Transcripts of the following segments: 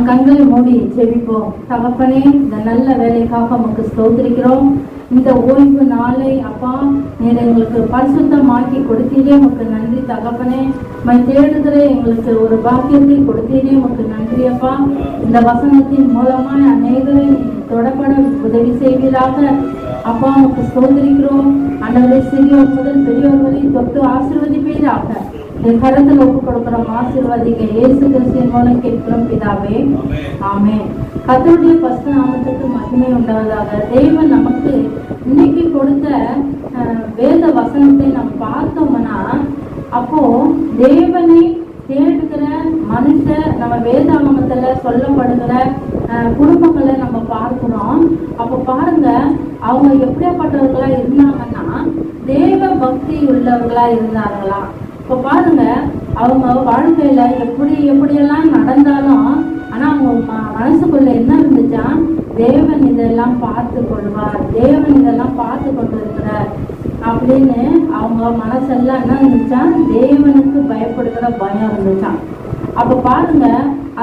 கண்களை மூடி ஜெபிப்போம். தகப்பனே, இந்த நல்ல வேலைக்காக உமக்கு ஸ்தோத்திரிக்கிறோம். இந்த ஓய்வு நாளை அப்பா நீர் எங்களுக்கு பரிசுத்தமாக்கி கொடுத்தீரே, உமக்கு நன்றி தகப்பனே. தேடுகிற எங்களுக்கு ஒரு பாக்கியத்தை கொடுத்தீரே, உமக்கு நன்றி அப்பா. இந்த வசனத்தின் மூலமாக அநேகரை தொடப்பட உதவி செய்வீராக அப்பா, உமக்கு ஸ்தோத்திரிக்கிறோம். ஆண்டவரே, சிறியோர் முதல் பெரியோர்களை தொட்டு ஆசீர்வதிப்பீராக. என் கரத்தில் ஒப்பு கொடுக்கிறோம், ஆசீர்வதிக்க இயேசு கிறிஸ்துவின் மூலம் கேட்கிறோம் பிதாவே, ஆமென். கர்த்தருடைய பரிசுத்த நாமத்துக்கு மகிமை உண்டாவதாக. தேவன் நமக்கு இன்னைக்கு கொடுத்த வேத வசனத்தை நாம் பார்த்தோம்னா, அப்போ தேவனை தேடுகிற மனுஷர் நம்ம வேதாகமத்துல சொல்லப்படுகிற குடும்பங்களை நம்ம பார்க்கிறோம். அப்போ பாருங்க, அவங்க எப்படியாப்பட்டவர்களா இருந்தாங்கன்னா தேவ பக்தி உள்ளவர்களா இருந்தார்களா. இப்போ பாருங்க, அவங்க வாழ்க்கையில எப்படியெல்லாம் நடந்தாலும் ஆனா அவங்க மனசுக்குள்ள என்ன இருந்துச்சா, தேவன் இதெல்லாம் பார்த்து கொள்வார், தேவன் இதெல்லாம் பார்த்து கொண்டு இருக்கிறார் அப்படின்னு அவங்க மனசெல்லாம் என்ன இருந்துச்சா, தேவனுக்கு பயப்படுகிற பயம் இருந்துச்சான். அப்ப பாருங்க,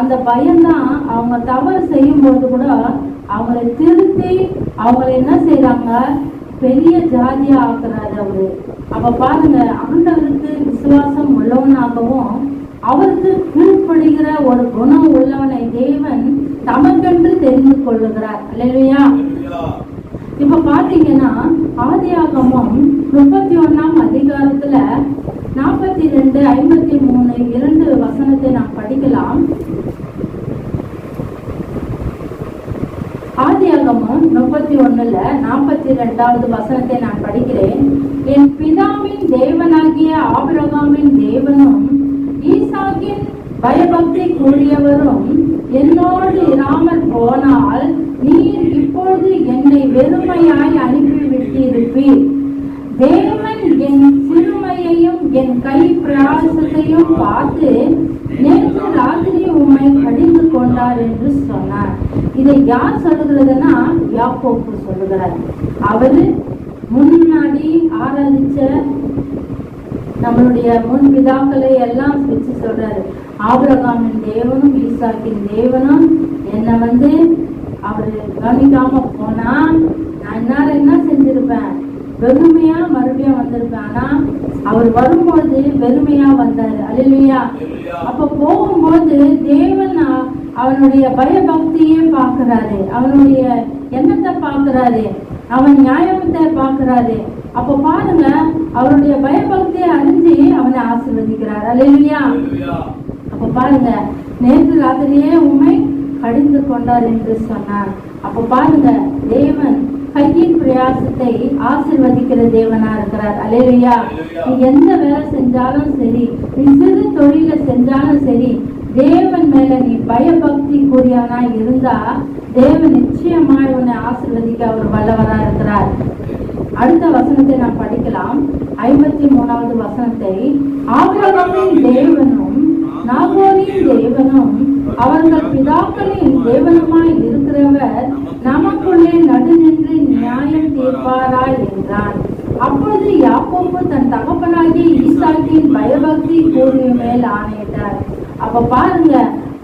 அந்த பயம்தான் அவங்க தவறு செய்யும் போது கூட அவங்களை திருத்தி அவங்களை என்ன செய்யறாங்க, பெரிய ஜாதியா ஆக்குறாரு அவரு. அப்ப பாருங்க, ஆண்டவருக்கு விசுவாசம் உள்ளவனாகவும் அவருக்கு கீழ்ப்படுகிற ஒரு குணம் உள்ளவனை தேவன் தமக்கென்று தெரிந்து கொள்ளுகிறார். அல்லேலூயா. இப்ப பாத்தீங்கன்னா ஆதியாகமம் 31ஆம் அதிகாரத்துல 42, 53 2 வசனத்தை நாம் படிக்கலாம். ஆதியாகமம் 31ல 42வது வசனத்தை நான் படிக்கிறேன். என் பிதாவின் தேவனாகிய ஆபிரகாமின் தேவனும் ஈசாக்கின் பயபக்தி கூடியவரும் என்னோடு இராமல் போனால் நீர் இப்போது என்னை வெறுமையாய் அனுப்பிவிட்டிருப்பீர். தேவன் என் சிறுமையையும் என் கை பிரயாசத்தையும் பார்த்து நேற்று ராத்திரி உம்மை கடிந்து கொண்டார் என்று சொன்னார். இதை யார் சொல்லுகிறதுன்னா யாக்கோபு சொல்லுகிறார். அவரு முன்னாடி ஆராதிச்ச நம்மளுடைய முன் பிதாக்களை எல்லாம் வச்சு சொல்றாரு. ஆபிரகாமின் தேவனும் ஈசாக்கின் தேவனும் என்ன அவரு கவனிக்காம போனா நான் என்னால என்ன செஞ்சிருப்பேன், வெறுமையா மறுபடியும் வந்திருப்பேன். ஆனா அவர் வரும்போது வெறுமையா வந்தாரு. அல்லேலூயா. அப்ப போகும்போது தேவன் அவனுடைய பயபக்தியே பார்க்கிறாரு, அவனுடைய எண்ணத்தை பார்க்கிறாரு, அவன் நியாயத்தை பார்க்கிறாரு. அப்ப பாருங்க, அவருடைய பயபக்தியை அறிஞ்சு அவனை ஆசீர்வதிக்கிறார். அல்லேலூயா. அப்ப பாருங்க, நேற்று ராத்திரியே உண்மை கடிந்து கொண்டார் என்று சொன்னார். அப்ப பாருங்க, தேவன் கையின் பிரயாசத்தை ஆசீர்வதிக்கிற தேவனா இருக்கிறார். அல்லேலூயா. நீ எந்த வேலை செஞ்சாலும் சரி, நீ சிறு தொழில செஞ்சாலும் சரி, தேவன் மேல நீ பயபக்தி கூறியவனா இருந்தா தேவன் நிச்சயமாய் உன்னை ஆசீர்வதிக்க அவர் வல்லவரா இருக்கிறார். அடுத்த வசனத்தை நாம் படிக்கலாம். 53வது வசனத்தை. ஆபிரகாமின் தேவனும் நாகோரின் தேவனும் அவர்கள் பிதாக்களின் தேவனுமாய் இருக்கிறவர் நமக்குள்ளே நடுநின்று நியாயம் தீர்ப்பாராய் என்றான். அப்பொழுது யாக்கோபு தன் தகப்பனாகிய ஈசாக்கின் பயபக்தி கூறிய மேல் ஆணையிட்டார். அப்ப பாருங்க,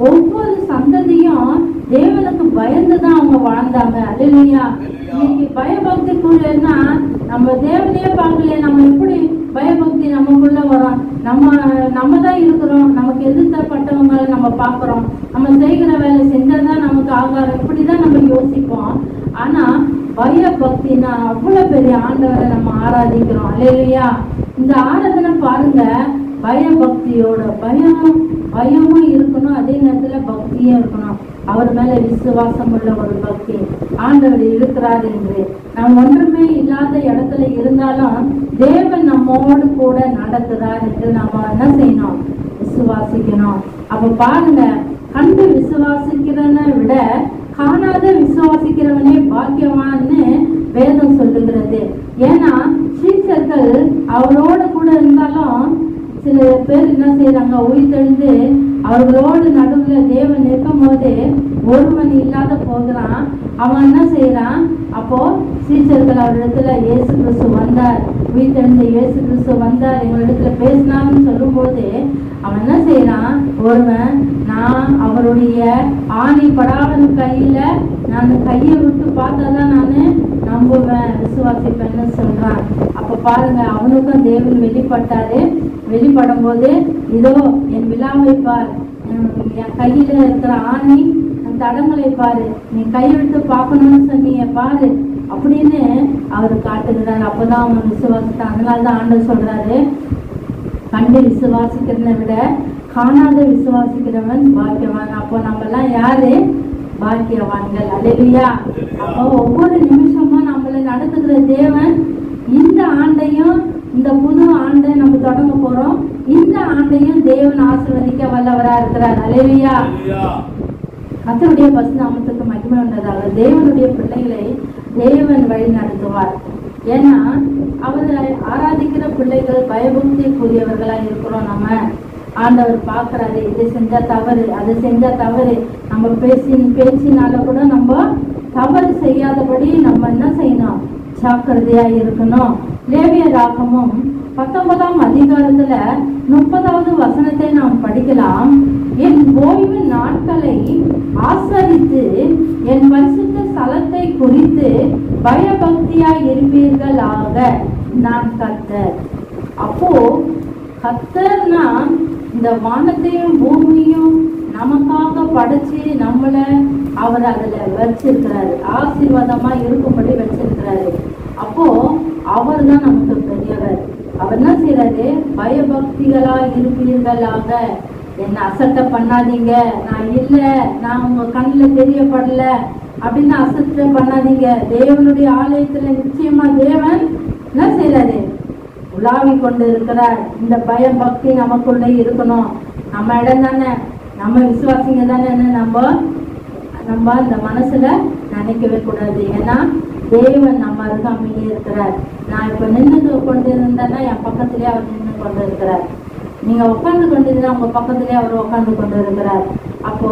ஒவ்வொரு சந்ததியும் தேவனுக்கு பயந்துதான் அவங்க வாழ்ந்தாங்க. அல்லேலூயா. இன்னைக்கு பயபக்தி கூறியன்னா நம்ம தேவனையே பார்க்கலையே, நம்ம எப்படி பயபக்தி நமக்குள்ள வரும்? நம்ம தான் இருக்கிறோம், நமக்கு எதிர்த்தப்பட்டவங்களை நம்ம பார்க்கிறோம், நம்ம செய்கிற வேலை செஞ்சாதான் நமக்கு ஆகாரம், இப்படிதான் நம்ம யோசிப்போம். ஆனா பயபக்தினா அவ்வளவு பெரிய ஆண்டவரை நம்ம ஆராதிக்கிறோம். அல்லேலூயா. இந்த ஆராதனை பாருங்க, பயபக்தியோட பயமும் இருக்கணும், அதே நேரத்துல பக்தியும் இருக்கணும். அவர் மேல விசுவாசம் உள்ள ஒரு பக்தி. ஆண்டவர் இருக்கிறார் என்று நாம் ஒன்றுமே இல்லாத இடத்துல இருந்தாலும் தேவன் நம்மோடு கூட நடக்கிறார் என்று நாம என்ன செய்யணும், விசுவாசிக்கணும். அப்ப பாருங்க, கண்டு விசுவாசிக்கிறவனை விட காணாத விசுவாசிக்கிறவனே பாக்கியவான்னு வேதம் சொல்லுகிறது. ஏன்னா சீசர்கள் அவரோடு கூட இருந்தாலும் சில பேர் என்ன செய்யறாங்க, உயிர்த்தெழுந்து அவர்களோடு நடுவுல தேவன் இருக்கும் போது ஒருவன் இல்லாத போகிறான். அவன் என்ன செய்யறான், அப்போ சீசர்கள் அவரிடத்துல இயேசு கிறிஸ்து வந்தார், உயிர்த்தெழுந்த இயேசு கிறிஸ்து வந்தார், எங்களிடத்துல பேசினான்னு சொல்லும் போது அவன் என்ன செய்யறான், ஒருவன் நான் அவருடைய ஆணி படாத கையில நான் கையை விட்டு பார்த்தாதான் நான் நம்புவேன், விசுவாசிப்பேன்னு சொல்றான். அப்ப பாருங்க, அவனுக்கும் தேவன் வெளிப்பட்டாரு. வெளிப்படும் போது இதோ என் விழாவை பார், என் கையில இருக்கிற ஆணி தடங்களை பாரு, நீ கைவிட்டு பார்க்கணும்னு சொன்னீங்க பாரு அப்படின்னு அவரு காட்டுகிறார். அப்பதான் அவன் விசுவாசித்தான். அதனாலதான் ஆண்டவர் சொல்றாரு, கண்டு விசுவாசிக்கிறத விட காணாத விசுவாசிக்கிறவன் பாக்கியவான். அப்போ நம்ம எல்லாம் யாரு? பாக்கியவான்கள். அல்லேலூயா. அப்போ ஒவ்வொரு நிமிஷமும் நம்மளை நடத்துகிற தேவன் இந்த ஆண்டையும், இந்த புது ஆண்டை நம்ம தொடங்க போறோம், இந்த ஆண்டையும் தேவன் ஆசீர்வதிக்க வல்லவரா இருக்கிறார். அல்லேலூயா. கர்த்தருடைய பரிசுத்தத்துக்கு மகிமை உண்டதாக. தேவனுடைய பிள்ளைகளை தேவன் வழி நடத்துவார். ஏன்னா அவரை ஆராதிக்கிற பிள்ளைகள் பயபக்திக்குரியவர்களா இருக்கிறோம். நம்ம ஆண்டவர் பார்க்கறாரு, இதை செஞ்சா தவறு, அதை செஞ்சா தவறு. நம்ம பேச்சினால கூட நம்ம தவறு செய்யாதபடி நம்ம என்ன செய்யணும்? ஜாக்கிரதையா இருக்கணும். லேவியராகமம் 19ஆம் அதிகாரத்துல 30வது வசனத்தை நாம் படிக்கலாம். என் ஓய்வு நாட்களை ஆசரித்து என் பரிசுத்த ஸ்தலத்தை குறித்து பயபக்தியாய் இருப்பீர்களாக, நான் கர்த்தர். அப்போ கர்த்தர்னா இந்த வானத்தையும் பூமியும் நமக்காக படைச்சு நம்மளை அவர் அதுல வச்சிருக்கிறாரு, ஆசீர்வாதமா இருக்கும்படி வச்சிருக்கிறாரு. அப்போ அவர் தான் நமக்கு பெரியவர். அவர் என்ன செய்யறாரு? பயபக்திகளா இருப்பீர்களாக, என்ன அசட்டை பண்ணாதீங்க, நான் இல்லை, நான் உங்க கண்ணில் தெரியப்படல அப்படின்னு அசட்டை பண்ணாதீங்க. தேவனுடைய ஆலயத்துல நிச்சயமா தேவன் என்ன செய்யறாரு? உலாவி கொண்டு இருக்கிறார். இந்த பயம் பக்தி நமக்குள்ள இருக்கணும். நம்ம இடம் தானே, நம்ம விசுவாசிங்க தானே, நம்ம இந்த மனசுல நினைக்கவே கூடாது. ஏன்னா தேவன் நம்ம அருகாமையே இருக்கிறார். நான் இப்ப நின்று கொண்டு இருந்தேன்னா என் பக்கத்திலே அவர் நின்று கொண்டு இருக்கிறார். நீங்க உட்கார்ந்து கொண்டிருந்தா உங்க பக்கத்திலே அவர் உட்கார்ந்து கொண்டு இருக்கிறார். அப்போ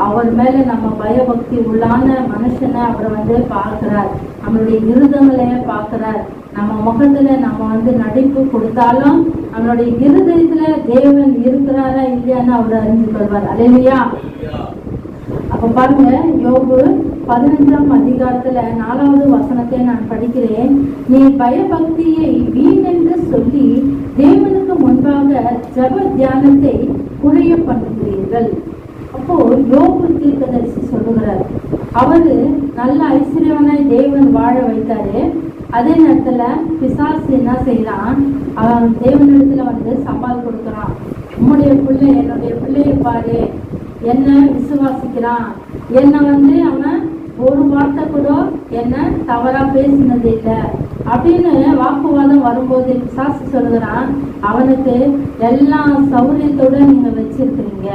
அவர் மேல நம்ம பயபக்தி உள்ளான மனுஷனை அவர் பார்க்கிறார். நம்மளுடைய இருதயங்களையே பார்க்கிறார். நம்ம முகத்துல நம்ம நடிப்பு கொடுத்தாலும் நம்மளுடைய இருதயத்துல தேவன் இருக்கிறாரா இல்லையான்னு அவர் அறிந்து கொள்வார். அல்லேலூயா. அப்ப பாருங்க, யோபு 15ஆம் அதிகாரத்துல 4வது வசனத்தை நான் படிக்கிறேன். நீ பயபக்தியை வீணென்று சொல்லி தேவனுக்கு முன்பாக ஜப தியானத்தை குறைய பண்ணுகிறீர்கள். அப்போ யோபு தீர்க்கதரிசி சொல்லுகிறார், அவரு நல்ல ஐஸ்வர்யவனாய் தேவன் வாழ வைத்தாரு. அதே நேரத்துல பிசாசு என்ன செய்யறான்? அவன் தேவனிடத்துல சவால் கொடுக்குறான். உம்முடைய பிள்ளை, என்னுடைய பிள்ளையை பாரு, என்ன விசுவாசிக்கிறான், என்ன அவன் ஒரு வார்த்தை கூட என்ன தவறா பேசினது இல்லை அப்படின்னு வாக்குவாதம் வரும்போது பிசாசு சொல்லுகிறான், அவனுக்கு எல்லா சௌரியத்தோட நீங்க வச்சிருக்கிறீங்க,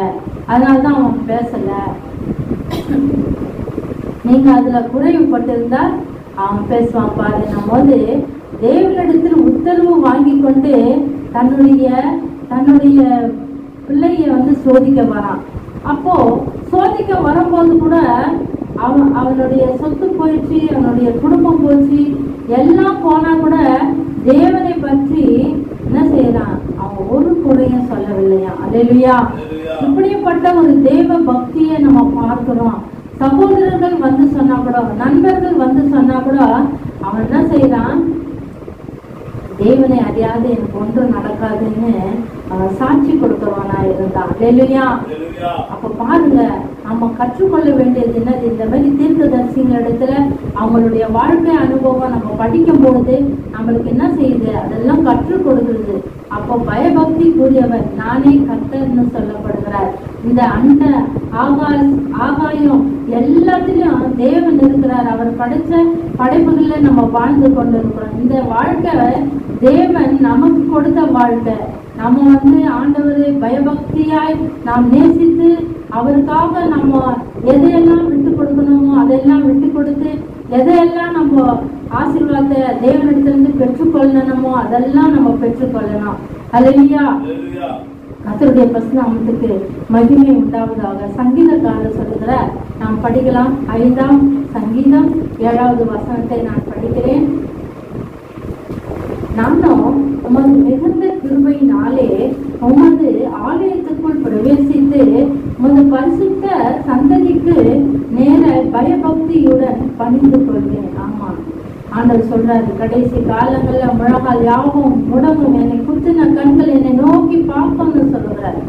அதனாலதான் அவன் பேசல. நீங்க அதுல குறைவுபட்டிருந்தா அவன் பேசுவான் பாரு. நம்ம தேவனிடத்தில் உத்தரவு வாங்கி கொண்டு தன்னுடைய பிள்ளைய சோதிக்க வரான். அப்போ சோதிக்க வரும்போது கூட அவனுடைய சொத்து போயிடுச்சு, அவனுடைய குடும்பம் போச்சு, எல்லாம் போனா கூட தேவனை பற்றி என்ன செய்யறான்? அவன் ஒரு குறையும் சொல்லவில்லையா? அல்லேலூயா. இப்படிப்பட்ட ஒரு தேவ பக்தியை நம்ம பார்க்கிறோம். சகோதரர்கள் சொன்னா கூட, நண்பர்கள் சொன்னா கூட அவன் என்ன செய்யறான்? தேவனை அறியாது எனக்கு ஒன்றும் நடக்காதுன்னு அவன் சாட்சி கொடுக்கிறவனா இருந்தான். அல்லேலூயா. அப்ப பாருங்க, நம்ம கற்றுக்கொள்ள வேண்டியது என்னது? இந்த மாதிரி தீர்க்கதரிசிகளிடத்துல அவங்களுடைய வாழ்க்கை அனுபவம் நம்ம படிக்கும் பொழுது நம்மளுக்கு என்ன செய்யுது? அதெல்லாம் கற்றுக் கொடுக்குறது. அப்போ பயபக்தி கூறியவர் நானே கர்த்தர்னு சொல்லப்படுகிறார். இந்த அண்ட ஆகாயம் எல்லாத்திலும் தேவன் இருக்கிறார். அவர் படைச்ச படைப்புகள்ல நம்ம வாழ்ந்து கொண்டிருக்கிறோம். இந்த வாழ்க்கை தேவன் நமக்கு கொடுத்த வாழ்க்கை. நம்ம ஆண்டவரை பயபக்தியாய் நாம் நேசித்து அவருக்காக நம்ம எதையெல்லாம் விட்டு கொடுக்கணுமோ அதெல்லாம் விட்டு கொடுத்து, எதையெல்லாம் நம்ம ஆசீர்வாதத்தை தேவனிடத்திலிருந்து பெற்றுக்கொள்ளணுமோ அதெல்லாம் நம்ம பெற்றுக்கொள்ளணும். அல்லேலூயா. கர்த்தருடைய பரிசுத்தத்துக்கு மகிமை உண்டாவதாக. சங்கீதக்காரர் சொல்லுகிற நாம் படிக்கலாம். 5ஆம் சங்கீதம் 7வது வசனத்தை நான் படிக்கிறேன். நானும் உமது மிகுந்த கிருபையினாலே உமது ஆலயத்துக்குள் பிரவேசித்து பரிசுத்த சந்ததிக்கு நேர பயபக்தியுடன் பணிந்து கொள்வேன். ஆமா, ஆண்டவர் சொல்றாரு, கடைசி காலங்கள்ல முழங்கால் யாவும் முடங்கும், என்னை குத்தின கண்கள் என்னை நோக்கி பார்க்கும்னு சொல்லுகிறாரு.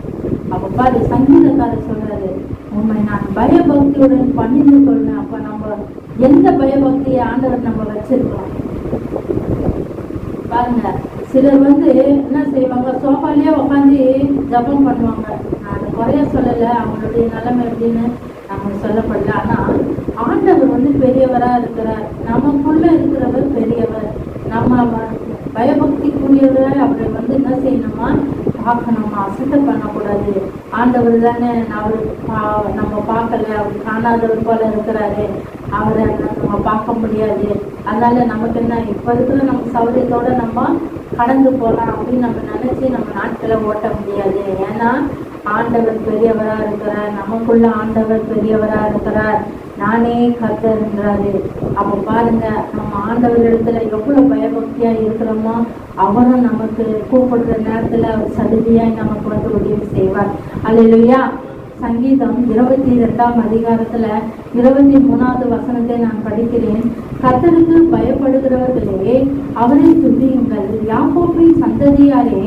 அப்ப பாரு, சங்கீதக்காரர் சொல்றாரு, உண்மை நான் பயபக்தியுடன் பணிந்து கொள்வேன். அப்ப நம்ம எந்த பயபக்தியை ஆண்டவர் நம்ம வச்சிருக்கோம் பாருங்க. சிலர் என்ன செய்வாங்க, சோஃபாலேயே உட்காந்து ஜபம் பண்ணுவாங்க. நான் அதை குறைய சொல்லலை, அவங்களுடைய நிலைமை எப்படின்னு நம்ம சொல்லப்படல. ஆனா ஆண்டவர் பெரியவரா இருக்கிறார், நமக்குள்ள இருக்கிறவர் பெரியவர். நம்ம பயபக்திக்குரியவரை அவரை என்ன செய்யணுமா, பார்க்கணுமா, அசுத்தம் பண்ணக்கூடாது. ஆண்டவர் தானே, நம்ம பார்க்கல, அவர் காணாதவர் போல இருக்கிறாரு, அவரை நம்ம பார்க்க முடியாது. அதனால நமக்கு என்ன, இப்ப இருக்கிற நம்ம சௌரியத்தோட நம்ம கடந்து போகலாம் அப்படின்னு நம்ம நினைச்சு நம்ம நாட்களை ஓட்ட முடியாது. ஏன்னா ஆண்டவர் பெரியவரா இருக்கிறார், நமக்குள்ள ஆண்டவர் பெரியவரா இருக்கிறார். நானே கர்த்தர்ங்கிறாரு. அப்ப பாருங்க, நம்ம ஆண்டவர் இடத்துல எவ்வளவு பயபக்தியா இருக்கிறோமோ அவரும் நமக்கு கூப்பிடுற நேரத்துல அவர் சலுகையாய் நமக்கு உதவி செய்வார். அல்லேலூயா. சங்கீதம் 22ஆம் அதிகாரத்துல 23வது வசனத்தை நான் படிக்கிறேன். கர்த்தருக்கு பயப்படுகிறவர்களே அவரை துதியுங்கள், யாக்கோபின் சந்ததியாரே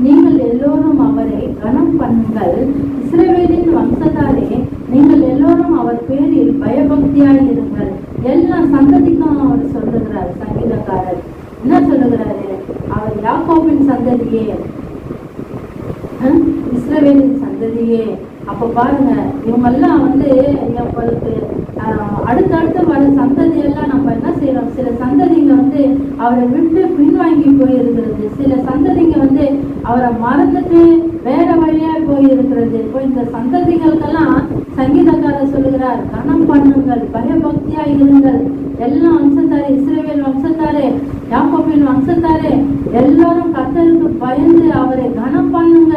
நீங்கள் எல்லோரும் அவரை கனம் பண்ணுங்கள், இஸ்ரவேலின் வம்சத்தாரே நீங்கள் எல்லோரும் அவர் பேரில் பயபக்தியாய் இருங்கள். எல்லா சந்ததிக்கும் அவர் சொல்லுகிறார். சங்கீதக்காரர் என்ன சொல்லுகிறாரு, அவர் யாக்கோபின் சந்ததியே, இஸ்ரவேலின் சந்ததியே. அப்ப பாருங்க, இவங்கெல்லாம் எங்களுக்கு அடுத்தடுத்து வர சந்ததி எல்லாம் நம்ம என்ன செய்யறோம், சில சந்ததிங்க அவரை விட்டு பின்வாங்கி போயிருக்கிறது, சில சந்ததிங்க அவரை மறந்துட்டு வேற வழியா போயிருக்கிறது. இப்போ இந்த சந்ததிகளுக்கெல்லாம் சங்கீதக்காரர் சொல்லுகிறார், கனம் பண்ணுங்கள், பயபக்தியா இருங்கள். எல்லா வம்சத்தாரே, இஸ்ரவேல் வம்சத்தாரே, யாக்கோபின் வம்சத்தாரே எல்லாரும் கர்த்தருக்கு பயந்து அவரை கனம் பண்ணுங்க.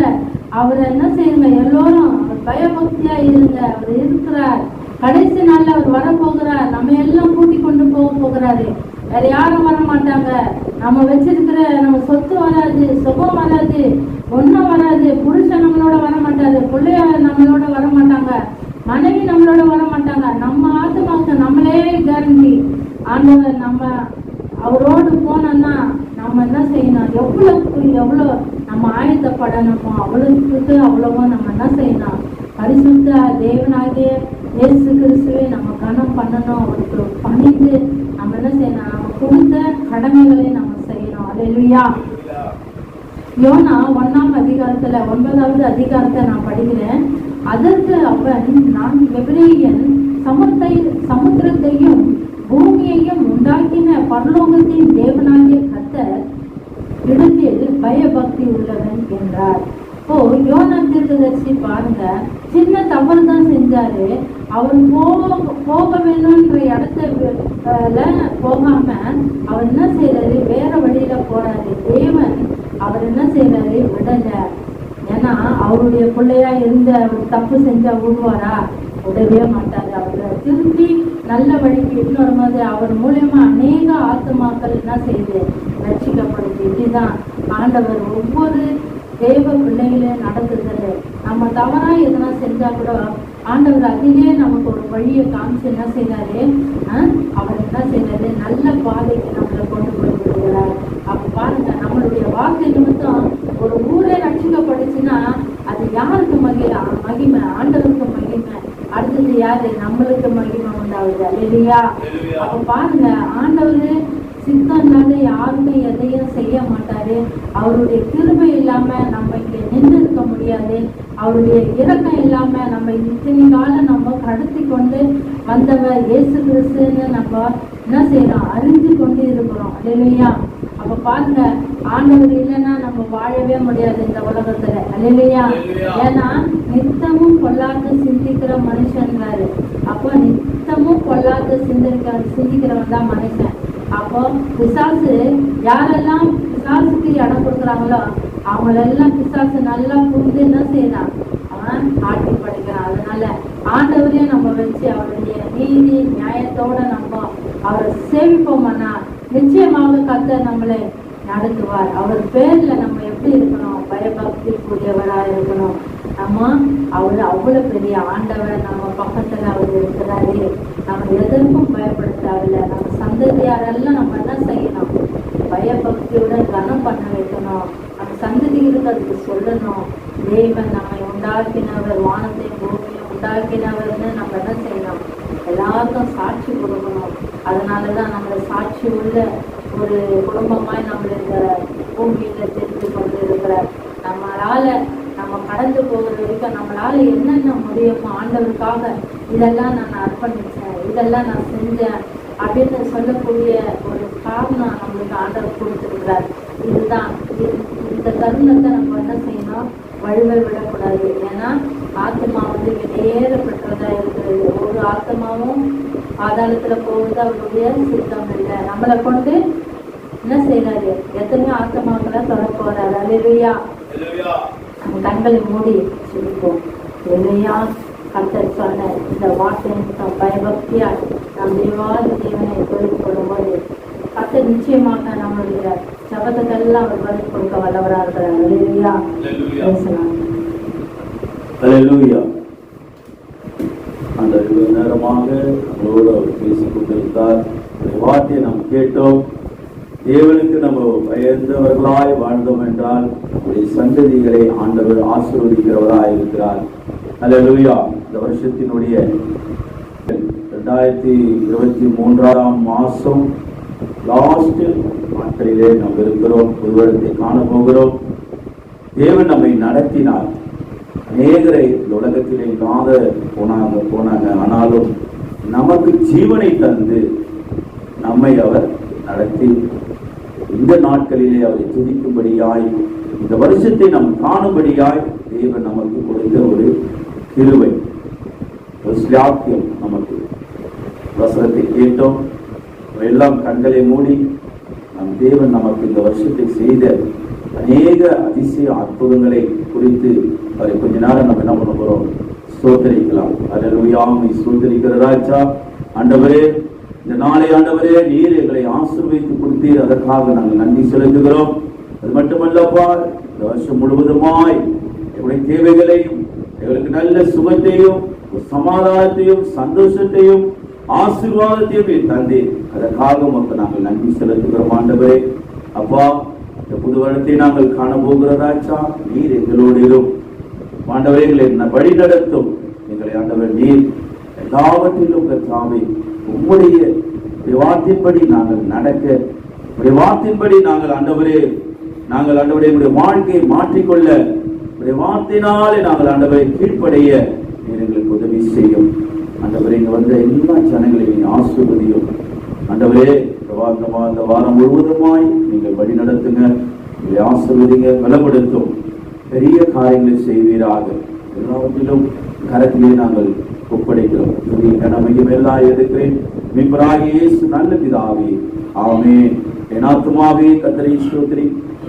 அவரை என்ன செய்யுங்க, எல்லோரும் பயபக்தியா இருங்க. அவர் இருக்கிறார், கடைசி நாள்ல அவர் வரப்போகிறார், நம்ம எல்லாம் கூட்டி கொண்டு போகிறாரு. வேற யாரும் வர மாட்டாங்க. நம்ம வச்சிருக்கிற நம்ம சொத்து வராது, சுகம் வராது, ஒன்னும் வராது. புருஷன் நம்மளோட வர மாட்டாரு, பிள்ளைய நம்மளோட வர மாட்டாங்க, மனைவி நம்மளோட வர மாட்டாங்க. நம்ம ஆத்மாவுக்கு நம்மளே கேரண்டி. ஆண்டவர் நம்ம அவரோடு போனோம்னா நம்ம என்ன செய்யணும், எவ்வளோ நம்ம ஆயத்தப்படணுமோ அவ்வளவோ நம்ம என்ன செய்யணும், பரிசுத்த தேவனாகிய இயேசு கிறிஸ்துவை நம்ம கனம் பண்ணணும். அவருக்கு பணிந்து நம்ம என்ன செய்யணும், நம்ம கொடுத்த கடமைகளை நம்ம செய்யணும். அல்லேலூயா. யோனா 1ஆம் அதிகாரத்துல 9வது அதிகாரத்தை நான் படிக்கிறேன். அதற்கு அவன், நான் எபிரேயன், சமுத்திரத்தையும் பூமியையும் உண்டாக்கின பரலோகத்தின் தேவனாகிய கர்த்தர் இடத்தில் பயபக்தி உள்ளவன் என்றார். இப்போ யோனா தீர்க்கதரிசி பாருங்க, சின்ன தவறு தான் செஞ்சாரு. அவர் போக வேணும்ன்ற இடத்துல போகாம அவர் என்ன செய்யறாரு, வேற வழியில போறாரு. தேவன் அவர் என்ன செய்யறாரு, விடல. ஏன்னா அவருடைய பிள்ளையா இருந்த அவர் தப்பு செஞ்சா விடுவாரா, விடவே மாட்டாரு. அவரை திருப்பி நல்ல வழிக்கு இட்டு வரும்போது அவர் மூலியமா அநேக ஆத்மாக்கள் என்ன செய்யுது, ரட்சிக்கப்படுது. இதுதான் ஆண்டவர் ஒவ்வொரு தேவ பிள்ளைகளே நடத்துகிறது. நம்ம தவறா எதனா செஞ்சா கூட ஆண்டவர் அதிலே நமக்கு ஒரு வழியை காமிச்சு என்ன செய்யறாரு, அவர் என்ன செய்யறாரு, நல்ல பாதைக்கு நம்மளை கொண்டு போய் விடுகிறார். அப்ப பாருங்க, நம்மளுடைய வார்த்தை நிமித்தம் ஒரு ஊரே ரட்சிக்கப்படுச்சுன்னா அது யாருக்கு மகிமை, ஆண்டவருக்கு மகிமை. அடுத்தது யாரு, நம்மளுக்கு மகிமை உண்டாகுது. இல்லையா? அப்ப பாருங்க, ஆண்டவரு சித்தம் இல்லாத யாருமே எதையும் செய்ய மாட்டாரு. அவருடைய கிருபை இல்லாம நம்ம இங்க நின்று இருக்க முடியாது. அவருடைய இரக்கம் இல்லாம நம்ம இத்தனை காலம் நம்ம கடத்தி கொண்டு வந்தவர் இயேசு கிறிஸ்துன்னு நம்ம என்ன செய்யறோம், அறிஞ்சு கொண்டு இருக்கிறோம். இல்லையா? அப்ப பாருங்க, ஆண்டவர் இல்லைன்னா நம்ம வாழவே முடியாது இந்த உலகத்துல. இல்லையா? ஏன்னா நித்தமும் பொல்லாத சிந்திக்கிற மனுஷன்றாரு. அப்போ நித்தமும் பொல்லாத சிந்திக்கிறவன் தான் மனுஷன். அப்போ பிசாசு யாரெல்லாம் பிசாசுக்கு இடம் கொடுக்குறாங்களோ அவங்களெல்லாம் பிசாசு நல்லா புரிந்து என்ன செய்யறான், அவன் ஆட்டி படிக்கிறான். அதனால ஆண்டவரையே நம்ம வச்சு அவருடைய நீதி நியாயத்தோட நம்ம அவரை சேவிப்போம்னா நிச்சயமாக கர்த்தர் நம்மளை நடத்துவார். அவர் பேர்ல நம்ம எப்படி இருக்கணும், பயபக்தி கூடியவரா இருக்கணும். நம்ம அவர் அவ்வளவு பெரிய ஆண்டவர், நம்ம பக்கத்துல அவர் இருக்கிறாரு. நம்ம எதற்கும் பயப்படுத்தாவில்ல. நம்ம சந்ததியாரெல்லாம் நம்ம என்ன செய்யணும்? பயபக்தியுடன் கனம் பண்ண வைக்கணும். நம்ம சந்ததிகளுக்கு அதுக்கு சொல்லணும். தேவன் நம்மை உண்டாக்கினவர், வானத்தையும் பூமியை உண்டாக்கினவர்னு நம்ம என்ன செய்யணும்? எல்லாருக்கும் சாட்சி கொடுக்கணும். அதனாலதான் நம்மளை சாட்சி உள்ள ஒரு குடும்பமாய் நம்மள இந்த பூமியில தெரிந்து கொண்டு இருக்கிற நம்மளால நம்ம கடந்து போகிற வரைக்கும் நம்மளால என்னென்ன முடியுமோ ஆண்டவருக்காக இதெல்லாம் நான் அர்ப்பணிச்சேன், இதெல்லாம் நான் செஞ்சேன் அப்படின்னு சொல்லக்கூடிய ஒரு காரணம் நம்மளுக்கு ஆண்டவர் கொடுத்துருக்கிறார். இதுதான் இந்த தருணத்தை நம்ம என்ன செய்யணும்? வழுவ விடக்கூடாது. ஏன்னா ஆத்மா வந்து வெளியேறப்பட்டதா இருக்கிறது. ஒரு ஆத்மாவும் பாதாளத்துல போவது அவருடைய சித்தம் இல்லை. நம்மளை கொண்டு என்ன செய்யறாரு? எத்தனையோ ஆத்மாக்களை தொட போறாரு. அல்லேலூயா. நம்ம கண்களை மூடி சொல்லிப்போம். இல்லையா? கர்த்தர் சொன்ன இந்த வார்த்தை பயபக்தியா நம் தேவாதி தேவனை தொழில் கொள்ளும்போது கர்த்தர் நிச்சயமாக நம்மளுடைய சபத்துக்கெல்லாம் அவர் பதில் கொடுக்க வல்லவராக இருக்கிறார். அல்லேலூயா. பேசலாம். அல்லேலூயா. அந்த நேரமாக நம்மளோடு அவர் பேசிக் கொண்டிருந்தார். வார்த்தையை நாம் கேட்டோம். தேவனுக்கு நம்ம பயந்தவர்களாய் வாழ்ந்தோம் என்றால் நம்முடைய சந்ததிகளை ஆண்டவர் ஆசீர்வதிக்கிறவராய் இருக்கிறார். அல்லேலூயா. இந்த வருஷத்தினுடைய 2023 மாசம் லாஸ்ட் நாட்களிலே நாம் இருக்கிறோம். ஒரு வருடத்தை காண போகிறோம். தேவன் நம்மை நடத்தினார். அநேகரை இந்த உலகத்திலே இல்லாத போனாங்க. ஆனாலும் நமக்கு ஜீவனை தந்து நம்மை அவர் நடத்தி இந்த நாட்களிலே அவரை துதிக்கும்படியாய், இந்த வருஷத்தை நாம் காணும்படியாய் தேவன் நமக்கு கொடுத்த ஒரு கிருபை, ஒரு ஸ்லாக்கியம். நமக்கு வசனத்தை கேட்டோம். எல்லாம் கண்களை மூடி நம் தேவன் நமக்கு இந்த வருஷத்தை செய்த அநேக அதிசய அற்புதங்களை குறித்து அவரை கொஞ்ச நேரம் நம்ம என்ன பண்ண போறோம்? ஸ்தோத்தரிக்கலாம். அல்லேலூயா. ஸ்தோத்தரிக்கிற ராஜா. ஆண்டவரே, இந்த நாளை ஆண்டவரே நீர் எங்களை ஆசீர்வதித்து கொடுத்தீர். அதற்காக நாங்கள் நன்றி செலுத்துகிறோம். அது மட்டுமல்லப்பா, இந்த வருஷம் முழுவதுமாய் எங்களுடைய தேவைகளையும் எங்களுக்கு நல்ல சுகத்தையும் சமாதானத்தையும் சந்தோஷத்தையும் ஆசீர்வாதத்தையும் தந்தீர். அதற்காக உமக்கு நாங்கள் நன்றி செலுத்துகிறோம். ஆண்டவரே அப்பா, இந்த புது வருடத்தை நாங்கள் காண போகிறதாச்சா, நீர் எங்களோடு ஆண்டவரே எங்களை வழி நடத்தும். எங்களை ஆண்டவர் நீர் எல்லாவற்றிலும் கர்த்தாவே உம்முடைய வார்த்தையின்படி நாங்கள் நடக்க, உடைய வார்த்தையின்படி நாங்கள் ஆண்டவரே எங்களுடைய வாழ்க்கையை மாற்றிக்கொள்ள, உடைய வார்த்தையினாலே நாங்கள் ஆண்டவரை கீழ்ப்படைய நீர் எங்களுக்கு உதவி செய்யும். ஆண்டவரே, இங்க வந்த எல்லா ஜனங்களையும் ஆசீர்வதியும். ஆண்டவரே, இந்த வாரம் முழுவதுமாய் நீங்கள் வழி நடத்துங்க, எங்களை ஆசீர்வதிங்க, பலப்படுத்தும். பெரிய காரியங்களை செய்வீராக. எல்லாவற்றிலும் கரத்திலே நாங்கள் ஒப்படைக்கிறோம். நமையும் எல்லாம் எடுக்கிறேன். மீட்பராகிய இயேசு நல்ல பிதாவே, ஆமென். என் ஆத்துமாவே கர்த்தரை ஸ்தோத்திரி,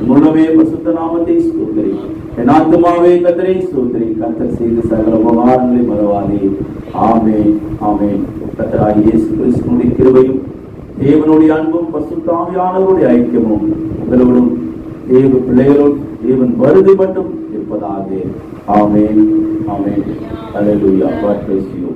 முழுமே பரிசுத்த நாமத்தை ஸ்தோத்திரி. என் ஆத்துமாவே கர்த்தரை ஸ்தோத்திரி, கர்த்தர் செய்த சகல உபகாரங்களை மறவாதே. ஆமென், ஆமென். கர்த்தராகிய இயேசு கிறிஸ்துவினுடைய கிருபையும் தேவனுடைய அன்பும் பரிசுத்த ஆவியானவருடைய ஐக்கியமும் உங்களோடும் தேவ பிள்ளைகளோடு தேவன் வருகை மட்டும் இருப்பதாக. ஆமென், ஆமென். அல்லேலூயா. God bless you.